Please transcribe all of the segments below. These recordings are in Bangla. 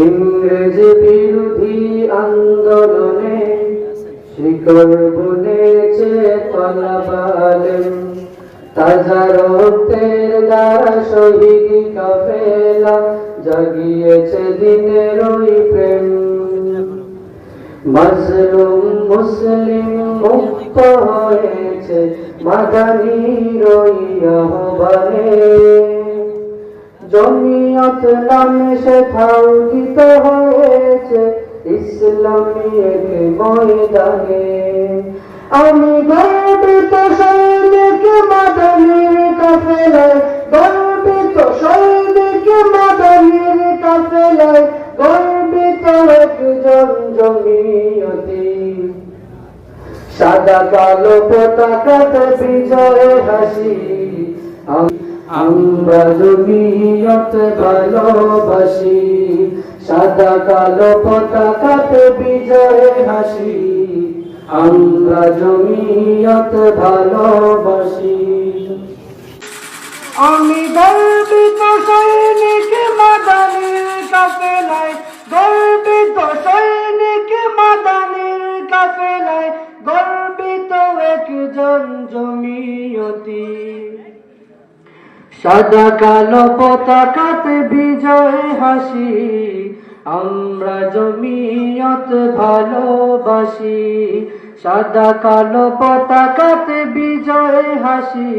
ইংরেজ বিরোধী আন্দোলনে শিকড় বুনেছে তলবালেম, তাজা রক্তের দ্বারা শহীদ কাফেলা জাগিয়েছে দিনের ওই প্রেম। মাজলুম মুসলিম মুক্ত হয়েছে মাদানীর ওই আহ্বানে, জমিয়ত নামে সেথাও গীত হয়েছে ইসলামী এক ময়দানে। আমি গর্বিত সৈনিক মাদানীর কাফেলায়, গর্বিত সৈনিক মাদানীর কাফেলায়, গর্বিত একজন জমিয়তি। সাদা কালো পতাকাতে বিজয় হাসি, আমরা জমিয়ত ভালোবাসি। সাদা কালো পতাকাতে বিজয় হাসি, আমরা জমিয়ত ভালোবাসি। আমি গর্বিত সৈনিক মাদানীর কাফেলায়, গর্বিত সৈনিক মাদানীর কাফেলায়, গর্বিত একজন জমিয়তি। সাদা কালো পতাকাতে বিজয় হাসি, আমরা জমিয়ত ভালোবাসি। সাদা কালো পতাকাতে বিজয় হাসি,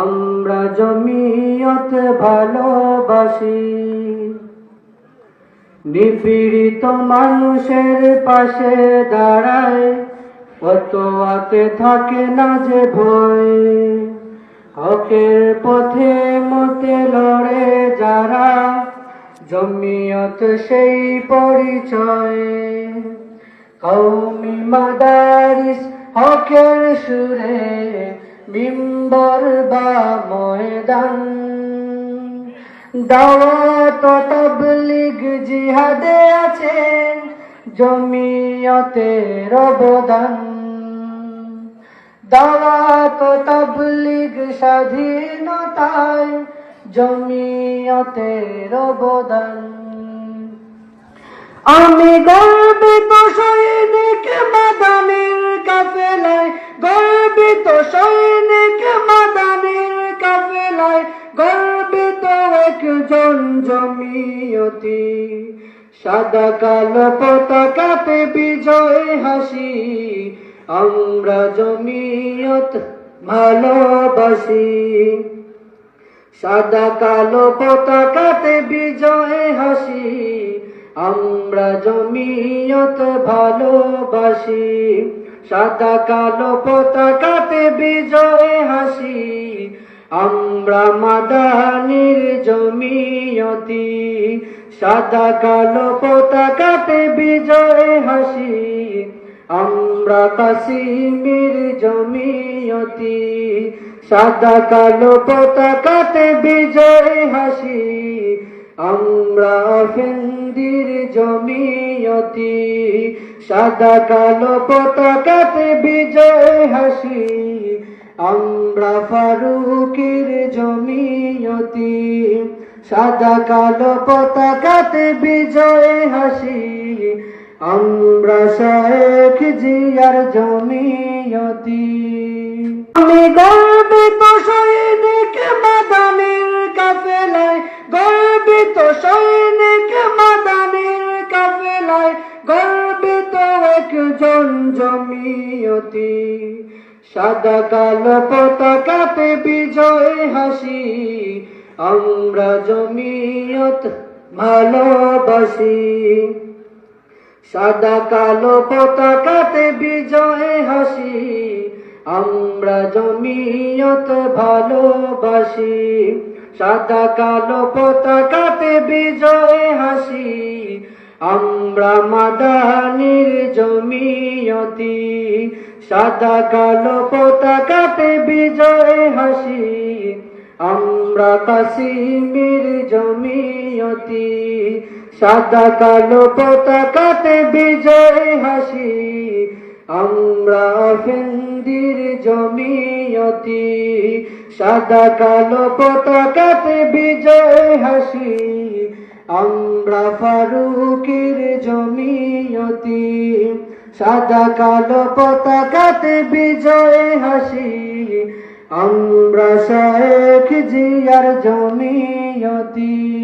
আমরা জমিয়ত ভালোবাসি। নিপীড়িত মানুষের পাশে দাঁড়ায়, ফতোয়াতে থাকে না যে ভয়। হকের পথে মতে লড়ে যারা, জমিয়ত সেই পরিচয়। কওমি মাদারিস হকের সুরে, মিম্বর বা ময়দান। দাওয়াত তাবলীগ জিহাদে আছেন জমিয়তের অবদান। দাওয়াত তাবলীগ স্বাধীনতায় জমিয়তের অবদান। আমি গর্বিত সৈনিক মাদানীর কাফেলায়, গর্বিত সৈনিক মাদানীর কাফেলায়, গর্বিত একজন জমিয়তি। সাদা কালো পতাকাতে বিজয় হাসি, আমরা জমিয়ত ভালোবাসি। সাদা কালো পতাকাতে বিজয় হাসি, আমরা জমিয়ত ভালোবাসি। সাদা কালো পতাকাতে বিজয় হাসি, আমরা মাদানীর জমিয়তি। সাদা কালো পতাকাতে বিজয় হাসি, আমরা কাসিমের জমিয়তি। সাদা কালো পতাকাতে বিজয় হাসি, আমরা আফেন্দির জমিয়তি। সাদা কালো পতাকাতে বিজয় হাসি, আমরা ফারুকের জমিয়তি। সাদা কালো পতাকাতে বিজয় হাসি, আমরা শেখ জিয়ার জমিয়তি। আমি গর্বিত সৈনিক মাদানীর কাফেলায়, গর্বিত সৈনিক মাদানীর কাফেলায়, গর্বিত একজন জমিয়তি। সাদা কালো পতাকাতে বিজয় হাসি, আমরা জমিয়ত ভালোবাসি। সাদা কালো পতাকাতে বিজয় হাসি, আমরা জমিয়ত ভালোবাসি। সাদা কালো পতাকাতে বিজয় হাসি, আমরা মাদানীর জমিয়তি। সাদা কালো পতাকাতে বিজয় হাসি, আমরা কাসিমের জমিয়তি। সাদা কালো পতাকাতে বিজয় হাসি, আমরা আফেন্দির জমিয়তি। সাদা কালো পতাকাতে বিজয় হাসি, আমরা ফারুকের জমিয়তি, সাদা কালো পতাকাতে বিজয় হাসি। আমরা শেখ জিয়ার জমিয়তি।